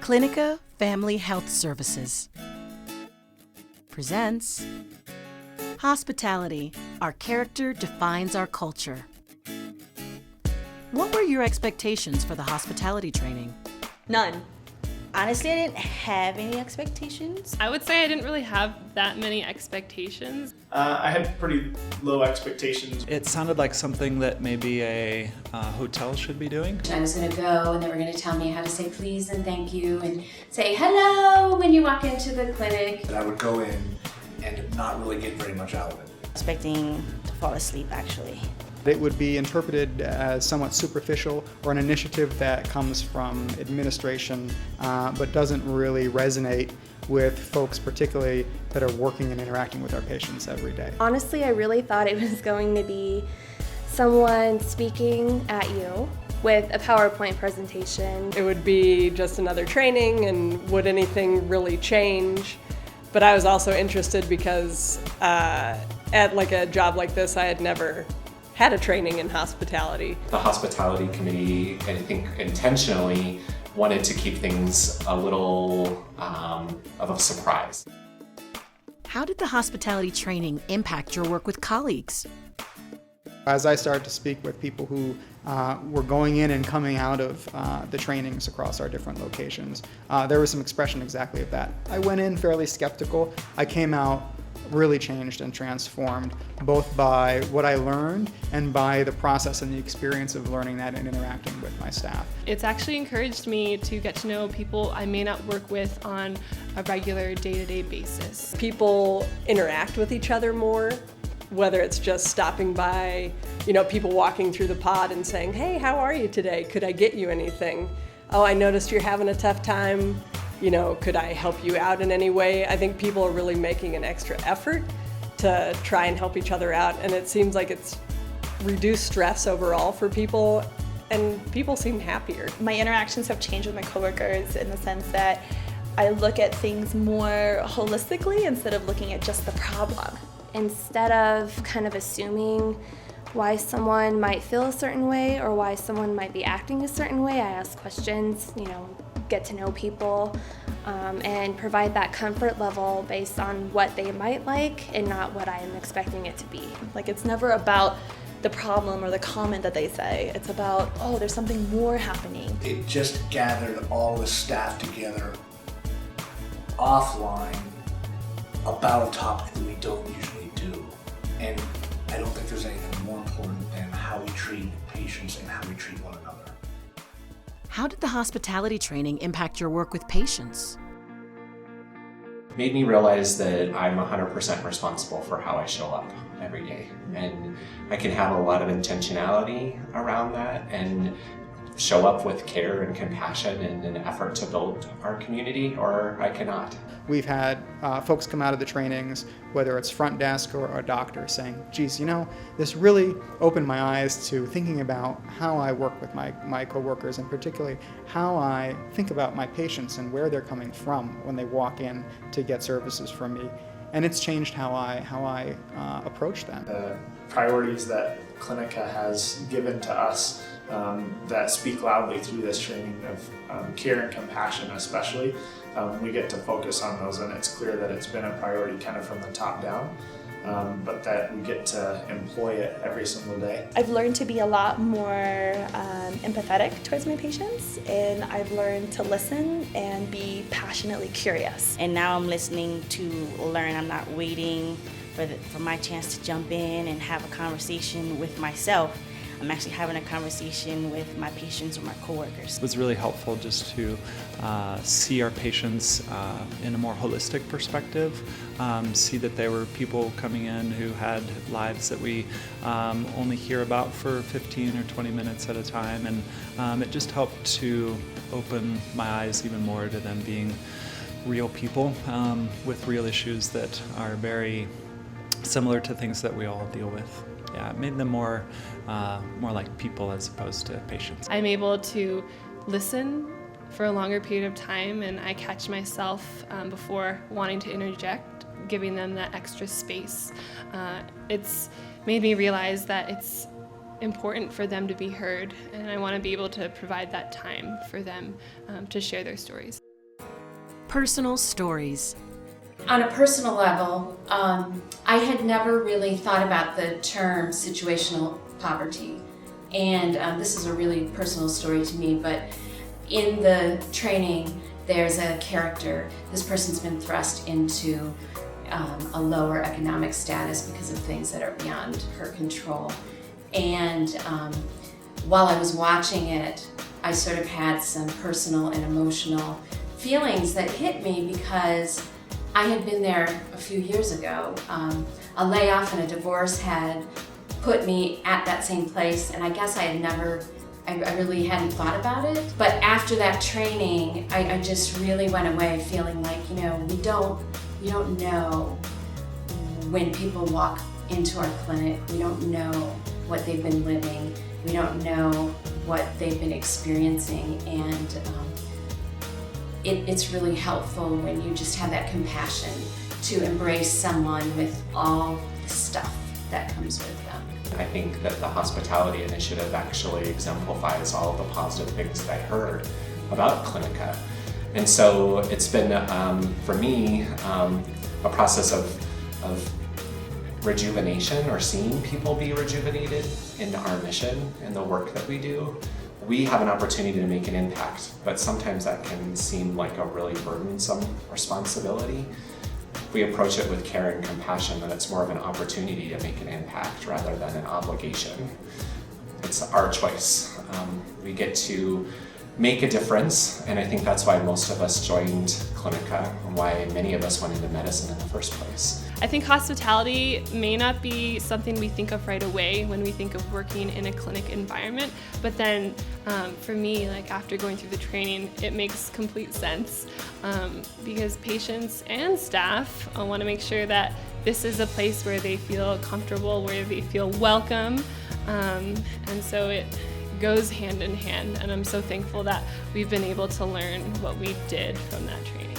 Clinica Family Health Services presents Hospitality, Our Character Defines Our Culture. What were your expectations for the hospitality training? None. Honestly, I didn't have any expectations. I would say I didn't really have that many expectations. I had pretty low expectations. It sounded like something that maybe a hotel should be doing. I was going to go and they were going to tell me how to say please and thank you and say hello when you walk into the clinic. I would go in and not really get very much out of it. Expecting to fall asleep, actually. It would be interpreted as somewhat superficial or an initiative that comes from administration but doesn't really resonate with folks particularly that are working and interacting with our patients every day. Honestly, I really thought it was going to be someone speaking at you with a PowerPoint presentation. It would be just another training, and would anything really change? But I was also interested because at like a job like this, I had never had a training in hospitality. The hospitality committee, I think, intentionally wanted to keep things a little of a surprise. How did the hospitality training impact your work with colleagues? As I started to speak with people who were going in and coming out of the trainings across our different locations, there was some expression exactly of that. I went in fairly skeptical. I came out really changed and transformed, both by what I learned and by the process and the experience of learning that and interacting with my staff. It's actually encouraged me to get to know people I may not work with on a regular day-to-day basis. People interact with each other more, whether it's just stopping by, people walking through the pod and saying, hey, how are you today? Could I get you anything? Oh, I noticed you're having a tough time. Could I help you out in any way? I think people are really making an extra effort to try and help each other out, and it seems like it's reduced stress overall for people, and people seem happier. My interactions have changed with my coworkers in the sense that I look at things more holistically instead of looking at just the problem. Instead of kind of assuming why someone might feel a certain way or why someone might be acting a certain way, I ask questions, get to know people, and provide that comfort level based on what they might like and not what I am expecting it to be. Like, it's never about the problem or the comment that they say. It's about, oh, there's something more happening. It just gathered all the staff together offline about a topic that we don't usually do. And I don't think there's anything more important than how we treat patients and how we treat one another. How did the hospitality training impact your work with patients? It made me realize that I'm 100% responsible for how I show up every day. And I can have a lot of intentionality around that and show up with care and compassion and an effort to build our community, or I cannot. We've had folks come out of the trainings, whether it's front desk or a doctor, saying, geez, this really opened my eyes to thinking about how I work with my coworkers, and particularly how I think about my patients and where they're coming from when they walk in to get services from me. And it's changed how I approach them. The priorities that Clinica has given to us that speak loudly through this training of care and compassion especially, we get to focus on those, and it's clear that it's been a priority kind of from the top down, but that we get to employ it every single day. I've learned to be a lot more empathetic towards my patients, and I've learned to listen and be passionately curious. And now I'm listening to learn. I'm not waiting for my chance to jump in and have a conversation with myself. I'm actually having a conversation with my patients or my coworkers. It was really helpful just to see our patients in a more holistic perspective, see that they were people coming in who had lives that we only hear about for 15 or 20 minutes at a time, and it just helped to open my eyes even more to them being real people with real issues that are very similar to things that we all deal with. Yeah, it made them more like people as opposed to patients. I'm able to listen for a longer period of time, and I catch myself before wanting to interject, giving them that extra space. It's made me realize that it's important for them to be heard, and I want to be able to provide that time for them to share their stories. Personal stories. On a personal level, I had never really thought about the term situational poverty. And this is a really personal story to me, but in the training, there's a character. This person's been thrust into a lower economic status because of things that are beyond her control. And while I was watching it, I sort of had some personal and emotional feelings that hit me because I had been there a few years ago. A layoff and a divorce had put me at that same place, and I guess I really hadn't thought about it. But after that training, I just really went away feeling like, we don't know when people walk into our clinic. We don't know what they've been living. We don't know what they've been experiencing, and it's really helpful when you just have that compassion to embrace someone with all the stuff that comes with them. I think that the hospitality initiative actually exemplifies all the positive things that I heard about Clinica. And so it's been, for me, a process of rejuvenation, or seeing people be rejuvenated in our mission and the work that we do. We have an opportunity to make an impact, but sometimes that can seem like a really burdensome responsibility. If we approach it with care and compassion, then it's more of an opportunity to make an impact rather than an obligation. It's our choice. We get to make a difference, and I think that's why most of us joined Clinica and why many of us went into medicine in the first place. I think hospitality may not be something we think of right away when we think of working in a clinic environment, but then for me, like after going through the training, it makes complete sense because patients and staff want to make sure that this is a place where they feel comfortable, where they feel welcome, and so it goes hand in hand, and I'm so thankful that we've been able to learn what we did from that training.